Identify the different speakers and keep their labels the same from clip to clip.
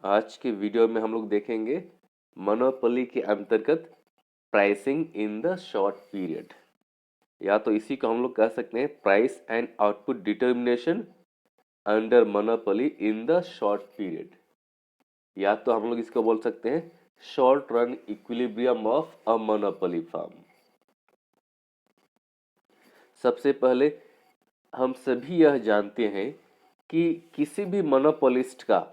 Speaker 1: आज के वीडियो में हम लोग देखेंगे मोनोपोली के अंतर्गत pricing in the short period, या तो इसी को हम लोग कह सकते हैं price and output determination under monopoly in the short period, या तो हम लोग इसको बोल सकते हैं short run equilibrium of a monopoly firm. सबसे पहले हम सभी यह जानते हैं कि किसी भी मोनोपोलिस्ट का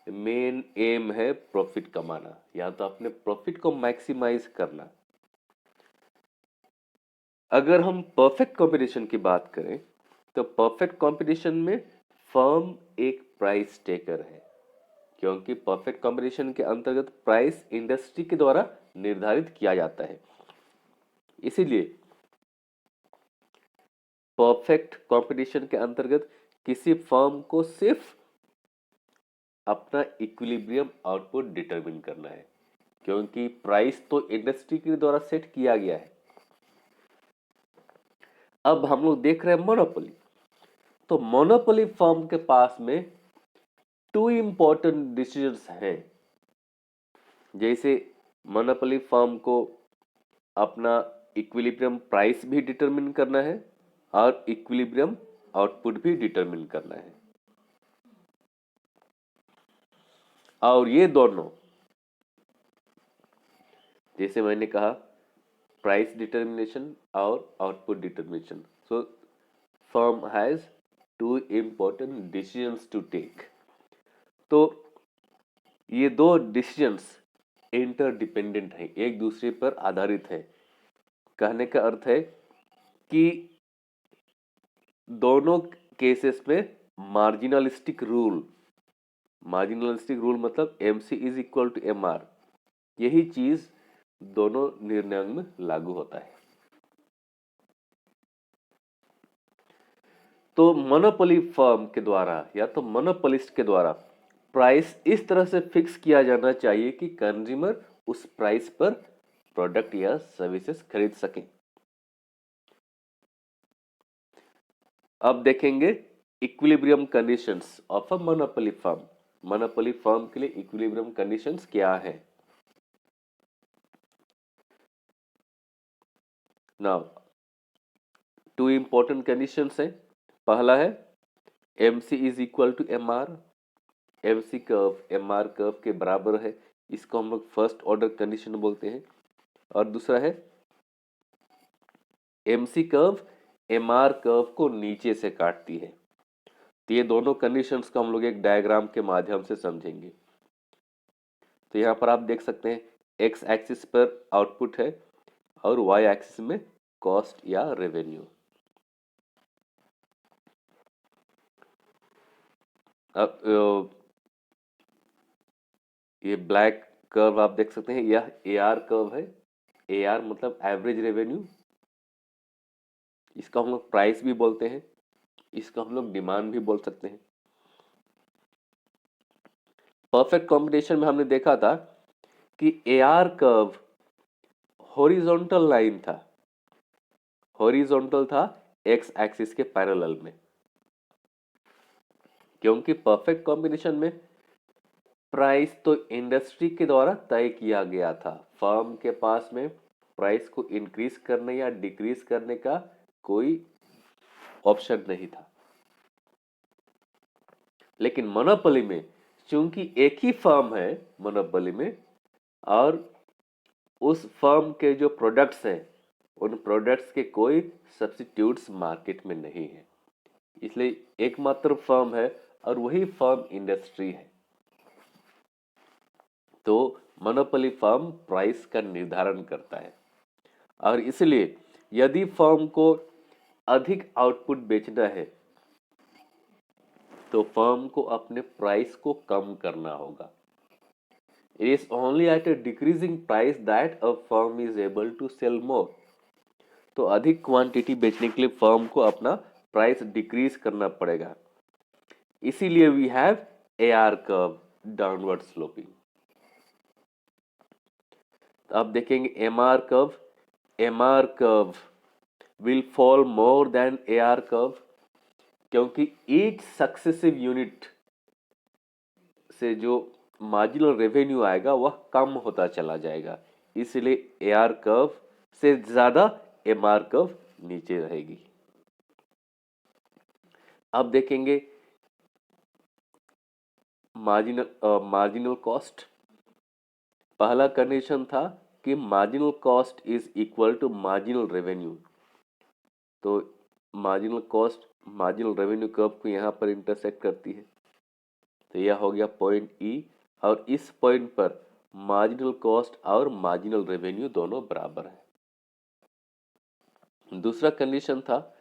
Speaker 1: मेन एम है प्रॉफिट कमाना, या तो अपने प्रॉफिट को मैक्सिमाइज करना। अगर हम परफेक्ट कंपटीशन की बात करें तो परफेक्ट कंपटीशन में फर्म एक प्राइस टेकर है, क्योंकि परफेक्ट कंपटीशन के अंतर्गत प्राइस इंडस्ट्री के द्वारा निर्धारित किया जाता है। इसीलिए परफेक्ट कंपटीशन के अंतर्गत किसी फर्म को सिर्फ अपना इक्विलिब्रियम आउटपुट डिटरमिन करना है, क्योंकि प्राइस तो इंडस्ट्री के द्वारा सेट किया गया है। अब हम लोग देख रहे हैं मोनोपोली। तो मोनोपोली फर्म के पास में टू इंपॉर्टेंट डिसीजंस हैं। जैसे मोनोपोली फर्म को अपना इक्विलिब्रियम प्राइस भी डिटरमिन करना है और इक्विलिब्रियम आउटपुट भी डिटरमिन करना है, और ये दोनों, जैसे मैंने कहा, प्राइस डिटर्मिनेशन और output determination, so firm has two important decisions to take. तो ये दो डिसीजंस इंटरडिपेंडेंट हैं, एक दूसरे पर आधारित है। कहने का अर्थ है कि दोनों केसेस में मार्जिनलिस्टिक रूल मतलब MC is equal to MR, यही चीज दोनों निर्णयों में लागू होता है। तो मोनोपोली फर्म के द्वारा या तो मोनोपोलिस्ट के द्वारा प्राइस इस तरह से फिक्स किया जाना चाहिए कि कंज्यूमर उस प्राइस पर प्रोडक्ट या सर्विसेज खरीद सकें। अब देखेंगे equilibrium conditions of a monopoly firm. Monopoly firm के लिए इक्विलिब्रियम कंडीशंस क्या है? नाउ टू इंपॉर्टेंट कंडीशंस है। पहला है MC is equal to MR। MC curve MR curve के बराबर है, इसको हम लोग फर्स्ट ऑर्डर कंडीशन बोलते हैं। और दूसरा है MC कर्व MR कर्व को नीचे से काटती है। तो ये दोनों कंडीशंस को हम लोग एक डायग्राम के माध्यम से समझेंगे। तो यहाँ पर आप देख सकते हैं एक्स एक्सिस पर आउटपुट है और वाई एक्सिस में कॉस्ट या रेवेन्यू। अब ये ब्लैक कर्व आप देख सकते हैं, यह AR कर्व है। AR मतलब एवरेज रेवेन्यू, इसका हम लोग प्राइस भी बोलते हैं, इसको हम लोग डिमांड भी बोल सकते हैं। परफेक्ट कॉम्बिनेशन में हमने देखा था कि AR कर्व हॉरिजॉन्टल लाइन था, हॉरिजॉन्टल था एक्स एक्सिस के पैरेलल में, क्योंकि परफेक्ट कॉम्बिनेशन में प्राइस तो इंडस्ट्री के द्वारा तय किया गया था। फर्म के पास में प्राइस को इंक्रीज करने या डिक्रीज करने का कोई ऑप्शन नहीं था। लेकिन मोनोपोली में चूंकि एक ही फर्म है मोनोपोली में, और उस फर्म के जो प्रोडक्ट्स हैं उन प्रोडक्ट्स के कोई सब्स्टिट्यूट्स मार्केट में नहीं है, इसलिए एकमात्र फर्म है और वही फर्म इंडस्ट्री है। तो मोनोपोली फर्म प्राइस का निर्धारण करता है, और इसलिए यदि फर्म को अधिक आउटपुट बेचना है तो फर्म को अपने प्राइस को कम करना होगा। It is only at a decreasing price that a firm is able to sell more. तो अधिक क्वांटिटी बेचने के लिए फर्म को अपना प्राइस डिक्रीज करना पड़ेगा। इसीलिए we have AR curve, downward sloping. अब देखेंगे MR curve. MR curve will fall more than AR curve, क्योंकि ईच सक्सेसिव यूनिट से जो मार्जिनल रेवेन्यू आएगा वह कम होता चला जाएगा, इसलिए एआर कर्व से ज्यादा एमआर कर्व नीचे रहेगी। अब देखेंगे मार्जिनल कॉस्ट। पहला कंडीशन था कि marginal cost is equal to marginal revenue, तो marginal cost marginal revenue curve को यहाँ पर इंटरसेक्ट करती है, तो यह हो गया पॉइंट ई, और इस पॉइंट पर मार्जिनल कॉस्ट और मार्जिनल रेवेन्यू दोनों बराबर है। दूसरा कंडीशन था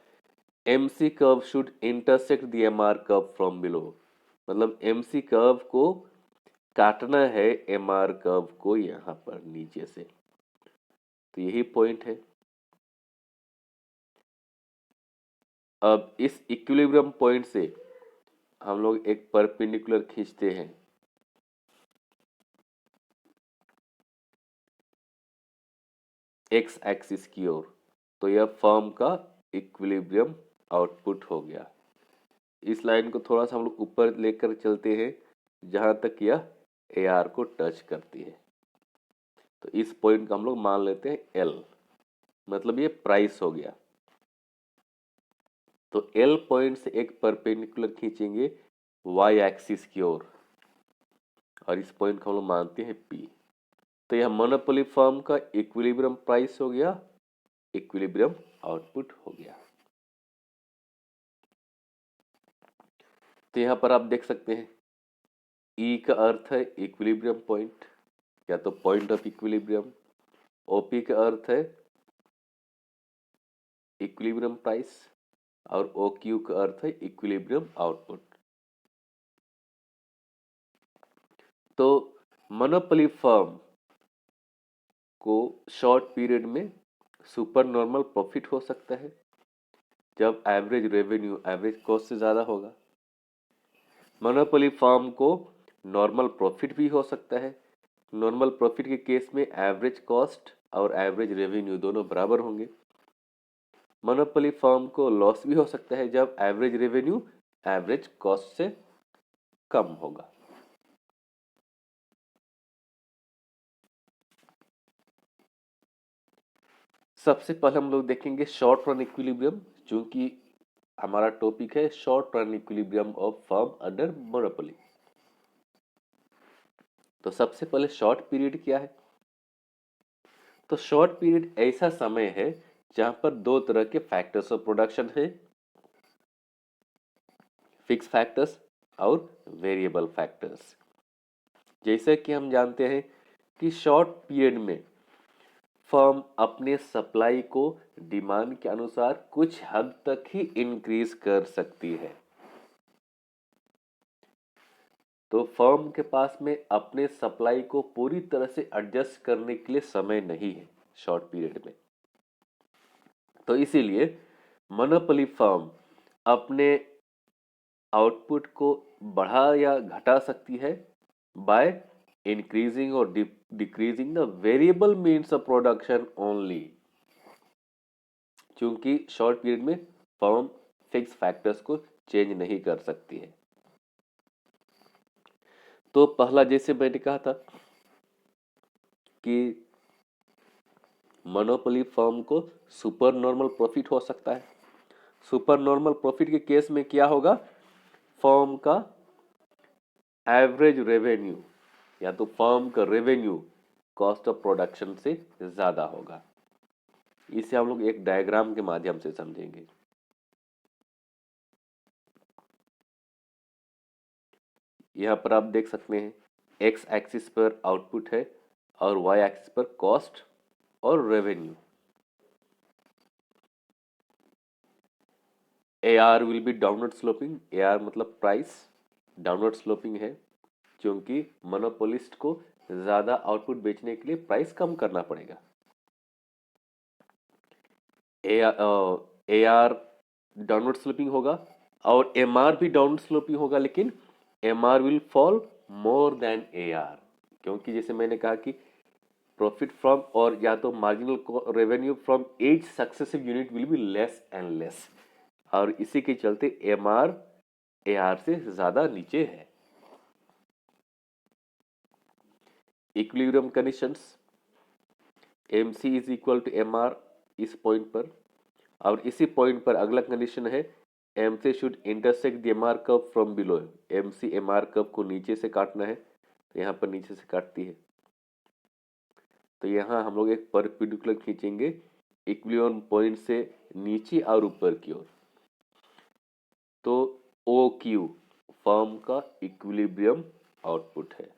Speaker 1: MC curve should intersect the MR curve from below, मतलब एमसी कर्व को काटना है एमआर कर्व को यहाँ पर नीचे से, तो यही पॉइंट है। अब इस इक्विलिब्रियम पॉइंट से हम लोग एक परपेंडिकुलर खींचते हैं, एक्स एक्सिस की ओर, तो यह फर्म का इक्विलिब्रियम आउटपुट हो गया। इस लाइन को थोड़ा सा हम लोग ऊपर लेकर चलते हैं जहां तक यह एआर को टच करती है, तो इस पॉइंट का हम लोग मान लेते हैं एल, मतलब ये प्राइस हो गया। तो एल पॉइंट से एक परपेंडिकुलर खींचेंगे वाई एक्सिस की ओर, और इस पॉइंट को हम लोग मानते हैं पी, तो यह मोनोपोली फर्म का इक्विलिब्रियम प्राइस हो गया, इक्विलिब्रियम आउटपुट हो गया। तो यहां पर आप देख सकते हैं ई का अर्थ है इक्विलिब्रियम पॉइंट या तो पॉइंट ऑफ इक्विलिब्रियम, ओपी का अर्थ है इक्विलिब्रियम प्राइस, और ओ क्यू का अर्थ है इक्विलिब्रियम आउटपुट। तो मोनोपोली फर्म को शॉर्ट पीरियड में सुपर नॉर्मल प्रॉफिट हो सकता है जब एवरेज रेवेन्यू एवरेज कॉस्ट से ज्यादा होगा। मोनोपोली फर्म को नॉर्मल प्रॉफिट भी हो सकता है, नॉर्मल प्रॉफिट के केस में एवरेज कॉस्ट और एवरेज रेवेन्यू दोनों बराबर होंगे। मोनोपोली फर्म को लॉस भी हो सकता है जब एवरेज रेवेन्यू एवरेज कॉस्ट से कम होगा। सबसे पहले हम लोग देखेंगे शॉर्ट रन इक्विलिब्रियम, चूंकि हमारा टॉपिक है short run equilibrium of firm under monopoly. तो सबसे पहले शॉर्ट पीरियड क्या है? तो शॉर्ट पीरियड ऐसा समय है जहां पर दो तरह के फैक्टर्स ऑफ प्रोडक्शन है, फिक्स फैक्टर्स और वेरिएबल फैक्टर्स। जैसे कि हम जानते हैं कि शॉर्ट पीरियड में फर्म अपने सप्लाई को डिमांड के अनुसार कुछ हद तक ही इंक्रीज कर सकती है, तो फर्म के पास में अपने सप्लाई को पूरी तरह से एडजस्ट करने के लिए समय नहीं है शॉर्ट पीरियड में। तो इसीलिए मोनोपोली फर्म अपने आउटपुट को बढ़ा या घटा सकती है बाय इंक्रीजिंग और decreasing the variable means of production only, क्योंकि शॉर्ट पीरियड में फर्म फिक्स फैक्टर्स को चेंज नहीं कर सकती है। तो पहला जैसे मैंने कहा था कि मोनोपोली फर्म को सुपर नॉर्मल प्रॉफिट हो सकता है। सुपर नॉर्मल प्रॉफिट के केस में क्या होगा, फर्म का एवरेज रेवेन्यू या तो फर्म का रेवेन्यू कॉस्ट ऑफ प्रोडक्शन से ज्यादा होगा। इसे हम लोग एक डायग्राम के माध्यम से समझेंगे। यहां पर आप देख सकते हैं एक्स एक्सिस पर आउटपुट है और वाई एक्सिस पर कॉस्ट और revenue. AR will be downward sloping, AR मतलब प्राइस डाउनवर्ड स्लोपिंग है क्योंकि मोनोपोलिस्ट को ज्यादा आउटपुट बेचने के लिए प्राइस कम करना पड़ेगा। AR डाउनवर्ड स्लोपिंग होगा और MR भी डाउनवर्ड स्लोपिंग होगा, लेकिन MR will fall more than AR, क्योंकि जैसे मैंने कहा कि प्रॉफिट फ्रॉम और या तो marginal revenue from H successive unit will be less and less, और इसी के चलते MR AR से ज्यादा नीचे है। Equilibrium conditions, MC is equal to MR इस पॉइंट पर, और इसी पॉइंट पर अगला कंडीशन है MC should intersect the MR curve from below. MC MR curve को नीचे से काटना है, तो यहाँ पर नीचे से काटती है, तो यहाँ हम लोग एक परपेंडिकुलर खींचेंगे इक्विलिब्रियम पॉइंट से नीचे और ऊपर की ओर। तो OQ फर्म का इक्विलिब्रियम आउटपुट है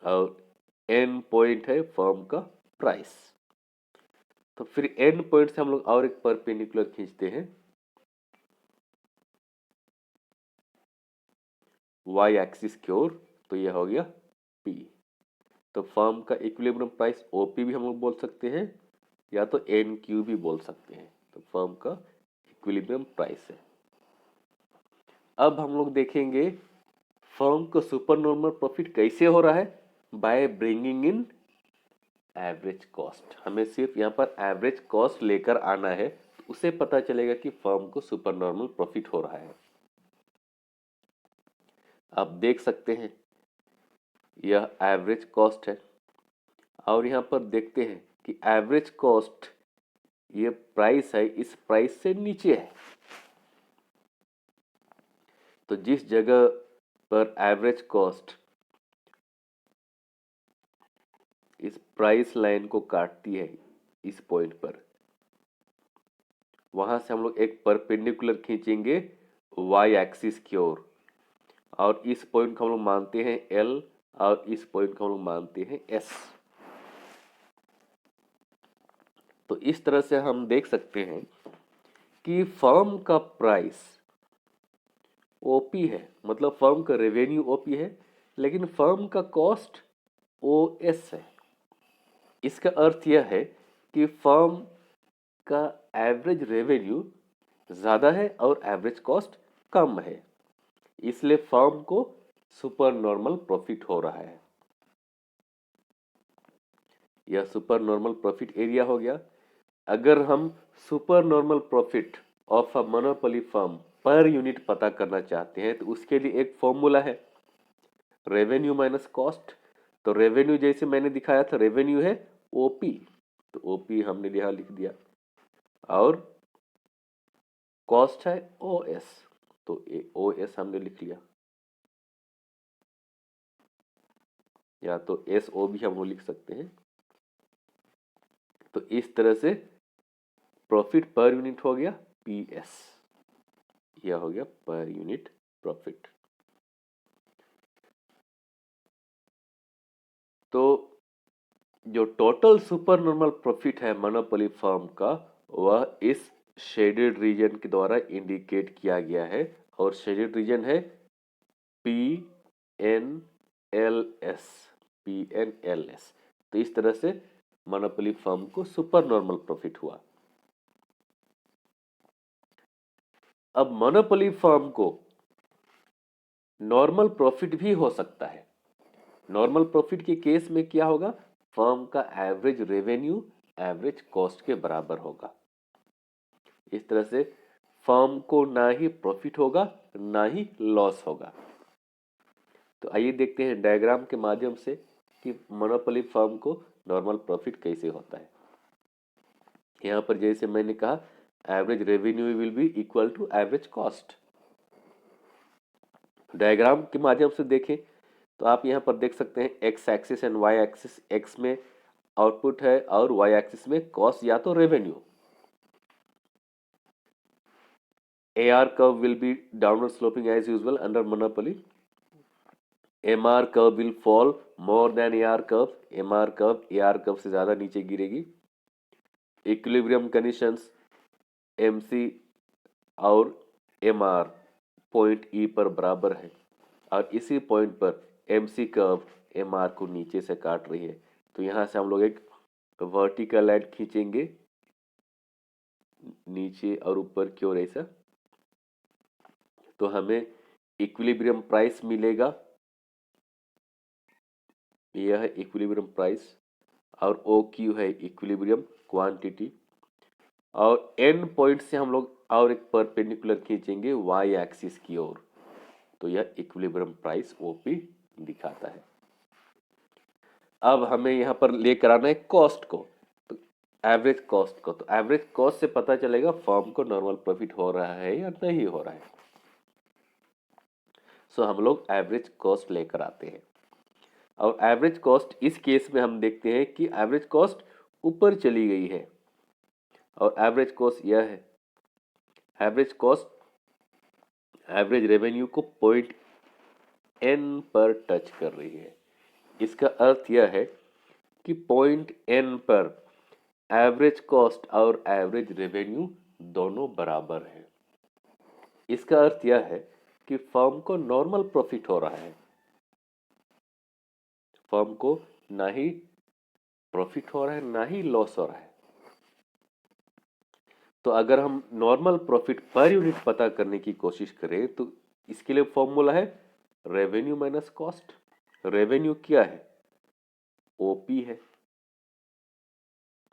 Speaker 1: और N पॉइंट है फर्म का प्राइस। तो फिर N पॉइंट से हम लोग और एक परपेंडिकुलर खींचते हैं Y एक्सिस की ओर, तो यह हो गया P। तो फर्म का इक्विलिब्रियम प्राइस OP भी हम लोग बोल सकते हैं या तो NQ भी बोल सकते हैं। तो फर्म का इक्विलिब्रियम प्राइस है। अब हम लोग देखेंगे फर्म को सुपर नॉर्मल प्रॉफिट कैसे हो रहा है, by bringing in average cost. हमें सिर्फ यहाँ पर एवरेज कॉस्ट लेकर आना है, तो उससे पता चलेगा कि फर्म को सुपर नॉर्मल प्रॉफिट हो रहा है। आप देख सकते हैं यह एवरेज कॉस्ट है और यहाँ पर देखते हैं कि एवरेज कॉस्ट ये प्राइस है, इस प्राइस से नीचे है। तो जिस जगह पर एवरेज कॉस्ट इस प्राइस लाइन को काटती है इस पॉइंट पर, वहां से हम लोग एक परपेंडिकुलर खींचेंगे Y एक्सिस की ओर, और इस पॉइंट को हम लोग मानते हैं L और इस पॉइंट को हम लोग मानते हैं S। तो इस तरह से हम देख सकते हैं कि फर्म का प्राइस OP है, मतलब फर्म का रेवेन्यू OP है, लेकिन फर्म का कॉस्ट OS है। इसका अर्थ यह है कि फर्म का एवरेज रेवेन्यू ज़्यादा है और एवरेज कॉस्ट कम है, इसलिए फर्म को सुपर नॉर्मल प्रॉफिट हो रहा है। यह सुपर नॉर्मल प्रॉफिट एरिया हो गया। अगर हम super normal profit of a monopoly firm per unit पता करना चाहते हैं, तो उसके लिए एक फॉर्मूला है रेवेन्यू माइनस कॉस्ट। तो रेवेन्यू जैसे मैंने दिखाया था, रेवेन्यू है OP, तो OP हमने यहाँ लिख दिया, और कॉस्ट है OS, तो OS हमने लिख लिया, या तो SO भी हम वो लिख सकते हैं। तो इस तरह से प्रॉफिट पर यूनिट हो गया PS, यह हो गया पर यूनिट प्रॉफिट। तो जो टोटल सुपर नॉर्मल प्रॉफिट है मोनोपोली फर्म का, वह इस शेडेड रीजन के द्वारा इंडिकेट किया गया है, और शेडेड रीजन है PNLS, PNLS। तो इस तरह से मोनोपोली फर्म को सुपर नॉर्मल प्रॉफिट हुआ। अब मोनोपोली फर्म को नॉर्मल प्रॉफिट भी हो सकता है। नॉर्मल प्रॉफिट के केस में क्या होगा, फर्म का एवरेज रेवेन्यू एवरेज कॉस्ट के बराबर होगा। इस तरह से फर्म को ना ही प्रॉफिट होगा ना ही लॉस होगा। तो आइए देखते हैं डायग्राम के माध्यम से कि मोनोपोली फर्म को नॉर्मल प्रॉफिट कैसे होता है। यहाँ पर जैसे मैंने कहा, average revenue will be equal to average cost. Diagram के माध्यम से देखें तो आप यहाँ पर देख सकते हैं X axis and Y axis, X में आउटपुट है और वाई एक्सिस में कॉस्ट या तो revenue. AR curve will be downward sloping as usual under monopoly. MR curve will fall more than AR curve. MR curve AR curve से ज़्यादा नीचे गिरेगी। Equilibrium conditions MC और MR पॉइंट E पर बराबर है, और इसी पॉइंट पर MC कर्व MR को नीचे से काट रही है। तो यहाँ से हम लोग एक वर्टिकल लाइन खींचेंगे नीचे और ऊपर की ओर ऐसा, तो हमें इक्विलिब्रियम प्राइस मिलेगा। यह है इक्विलिब्रियम प्राइस, और OQ है इक्विलिब्रियम क्वांटिटी, और N पॉइंट से हम लोग और एक परपेंडिकुलर खींचेंगे Y एक्सिस की ओर, तो यह इक्विलिब्रियम प्राइस OP दिखाता है। अब हमें यहाँ पर लेकर आना है कॉस्ट को, तो एवरेज कॉस्ट को। तो एवरेज कॉस्ट से पता चलेगा फर्म को नॉर्मल प्रॉफिट हो रहा है या नहीं हो रहा है। सो हम लोग एवरेज कॉस्ट लेकर आते हैं, और एवरेज कॉस्ट इस केस में हम देखते हैं कि एवरेज कॉस्ट ऊपर चली गई है, और एवरेज कॉस्ट यह है। एवरेज कॉस्ट एवरेज रेवेन्यू को पॉइंट एन पर टच कर रही है। इसका अर्थ यह है कि पॉइंट एन पर एवरेज कॉस्ट और एवरेज रेवेन्यू दोनों बराबर है। इसका अर्थ यह है कि फर्म को नॉर्मल प्रॉफिट हो रहा है, फर्म को ना ही प्रॉफिट हो रहा है ना ही लॉस हो रहा है। तो अगर हम नॉर्मल प्रॉफिट पर यूनिट पता करने की कोशिश करें तो इसके लिए फॉर्मूला है रेवेन्यू माइनस कॉस्ट। रेवेन्यू क्या है? ओपी है,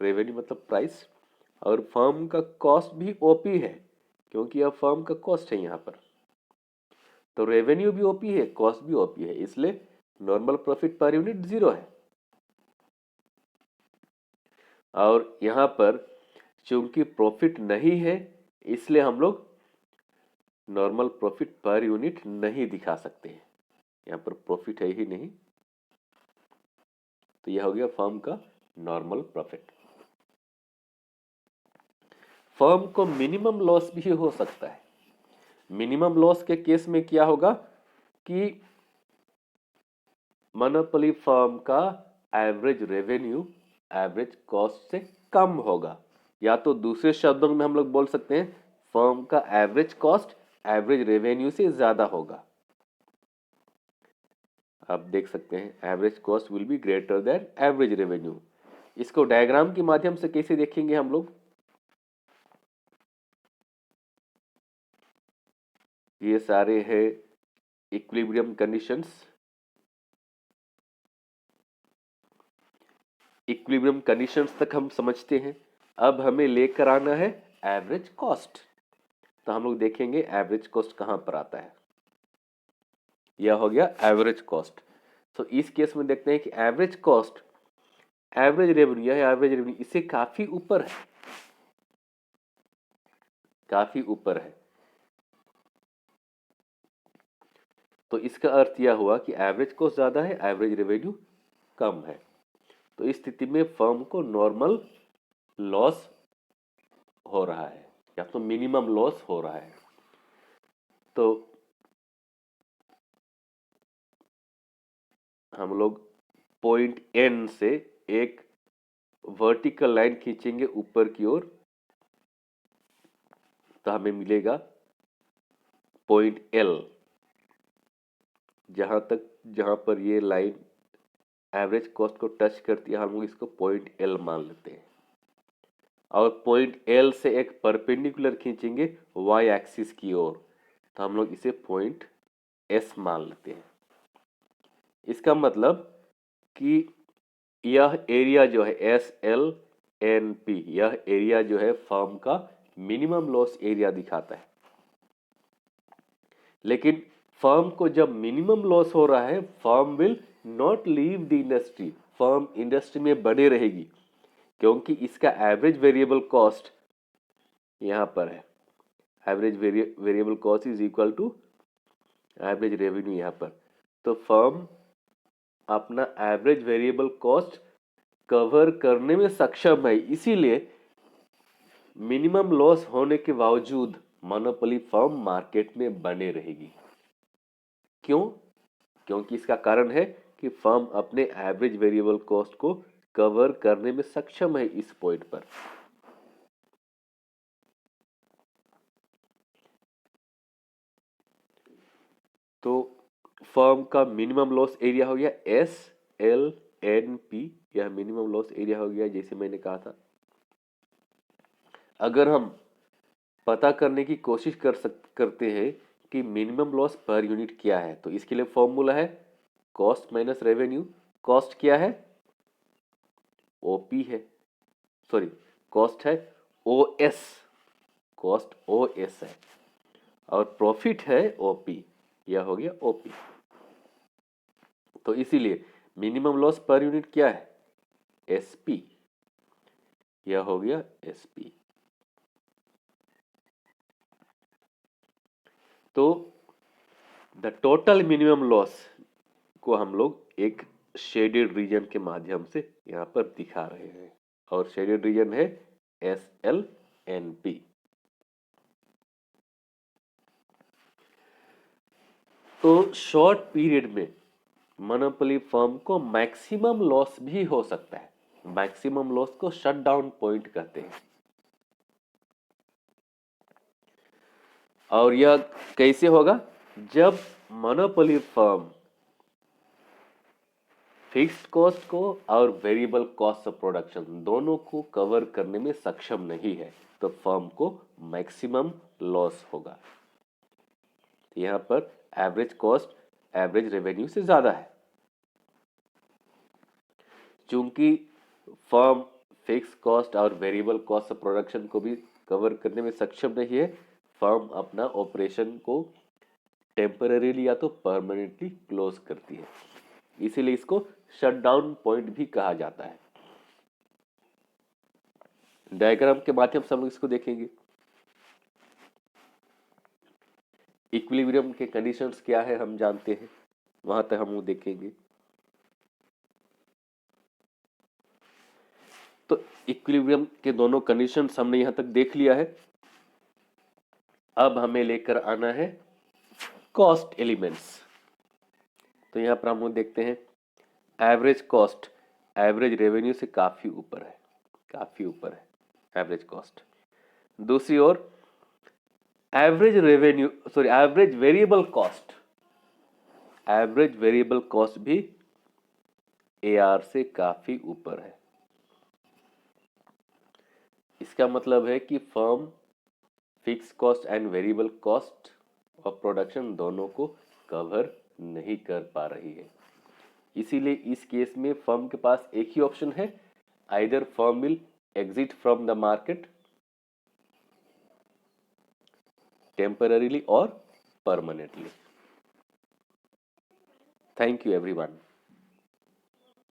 Speaker 1: रेवेन्यू मतलब प्राइस, और फर्म का कॉस्ट भी ओपी है क्योंकि यह फर्म का कॉस्ट है यहाँ पर। तो रेवेन्यू भी ओपी है, कॉस्ट भी ओपी है, इसलिए नॉर्मल प्रॉफिट पर यूनिट 0 है। और यहाँ पर चूंकि प्रॉफिट नहीं है इसलिए हम लोग नॉर्मल प्रॉफिट पर यूनिट नहीं दिखा सकते हैं, यहाँ पर प्रॉफिट है ही नहीं। तो यह हो गया फर्म का नॉर्मल प्रॉफिट। फर्म को मिनिमम लॉस भी हो सकता है। मिनिमम लॉस के केस में क्या होगा कि मोनोपोली फर्म का एवरेज रेवेन्यू एवरेज कॉस्ट से कम होगा, या तो दूसरे शब्दों में हम लोग बोल सकते हैं फर्म का एवरेज कॉस्ट एवरेज रेवेन्यू से ज्यादा होगा। आप देख सकते हैं average cost will be greater than average revenue. इसको डायग्राम के माध्यम से कैसे देखेंगे हम लोग? ये सारे हैं इक्विलिब्रियम कंडीशंस। इक्विलिब्रियम कंडीशंस तक हम समझते हैं। अब हमें लेकर आना है एवरेज कॉस्ट। तो हम लोग देखेंगे एवरेज कॉस्ट कहां पर आता है। यह हो गया एवरेज कॉस्ट। तो इस केस में देखते हैं कि एवरेज कॉस्ट एवरेज रेवेन्यू, यह एवरेज रेवेन्यू इससे काफी ऊपर है, काफी ऊपर है। तो इसका अर्थ यह हुआ कि एवरेज कॉस्ट ज्यादा है, एवरेज रेवेन्यू कम है। तो इस स्थिति में फर्म को नॉर्मल लॉस हो रहा है या तो मिनिमम लॉस हो रहा है। तो हम लोग पॉइंट एन से एक वर्टिकल लाइन खींचेंगे ऊपर की ओर, तो हमें मिलेगा पॉइंट एल। जहां पर ये लाइन एवरेज कॉस्ट को टच करती है हम लोग इसको पॉइंट एल मान लेते हैं, और पॉइंट एल से एक परपेंडिकुलर खींचेंगे वाई एक्सिस की ओर, तो हम लोग इसे पॉइंट एस मान लेते हैं। इसका मतलब कि यह एरिया जो है एस एल एन पी, यह एरिया जो है फर्म का मिनिमम लॉस एरिया दिखाता है। लेकिन फर्म को जब मिनिमम लॉस हो रहा है firm will not leave the industry, firm industry में बने रहेगी क्योंकि इसका एवरेज वेरिएबल कॉस्ट यहां पर है। Average variable cost is equal to average revenue यहां पर। तो फर्म अपना एवरेज वेरिएबल कॉस्ट कवर करने में सक्षम है, इसीलिए मिनिमम लॉस होने के बावजूद मोनोपोली फर्म मार्केट में बने रहेगी। क्यों? क्योंकि इसका कारण है कि फर्म अपने एवरेज वेरिएबल कॉस्ट को कवर करने में सक्षम है इस पॉइंट पर। तो फर्म का मिनिमम लॉस एरिया हो गया एस एल एन पी, यह मिनिमम लॉस एरिया हो गया जैसे मैंने कहा था। अगर हम पता करने की कोशिश करते हैं कि मिनिमम लॉस पर यूनिट क्या है, तो इसके लिए फॉर्मूला है कॉस्ट माइनस रेवेन्यू। कॉस्ट क्या है? ओपी है, सॉरी कॉस्ट है ओएस, कॉस्ट ओएस है, और प्रॉफिट है ओपी, यह हो गया ओपी। तो इसीलिए मिनिमम लॉस पर यूनिट क्या है? एसपी। यह हो गया एसपी। तो द टोटल मिनिमम लॉस को हम लोग एक शेडेड रीजन के माध्यम से यहां पर दिखा रहे हैं, और शेडेड रीजन है SLNP। तो शॉर्ट पीरियड में मोनोपोली फर्म को मैक्सिमम लॉस भी हो सकता है। मैक्सिमम लॉस को शट डाउन पॉइंट कहते हैं। और यह कैसे होगा? जब मोनोपोली फर्म फिक्स्ड कॉस्ट को और वेरिएबल कॉस्ट ऑफ प्रोडक्शन दोनों को कवर करने में सक्षम नहीं है, तो फर्म को मैक्सिमम लॉस होगा। यहां पर एवरेज कॉस्ट एवरेज रेवेन्यू से ज्यादा है। चूंकि फर्म फिक्स कॉस्ट और वेरिएबल कॉस्ट ऑफ प्रोडक्शन को भी कवर करने में सक्षम नहीं है, फर्म अपना ऑपरेशन को टेम्पररीली या तो परमानेंटली क्लोज करती है। इसीलिए इसको शटडाउन पॉइंट भी कहा जाता है। डायग्राम के माध्यम से हम लोग इसको देखेंगे। इक्विलिब्रियम के कंडीशंस क्या है हम जानते हैं, वहां तक हम लोग देखेंगे। तो इक्विलिब्रियम के दोनों कंडीशंस हमने यहां तक देख लिया है। अब हमें लेकर आना है कॉस्ट एलिमेंट्स। तो यहां पर हम लोग देखते हैं एवरेज कॉस्ट एवरेज रेवेन्यू से काफी ऊपर है, काफी ऊपर है एवरेज कॉस्ट। दूसरी ओर average revenue sorry average variable cost, average variable cost भी AR से काफी ऊपर है। इसका मतलब है कि firm fix cost and variable cost of production दोनों को कवर नहीं कर पा रही है। इसीलिए इस केस में फर्म के पास एक ही ऑप्शन है, either firm will exit from the market temporarily और परमानेंटली। Thank you everyone.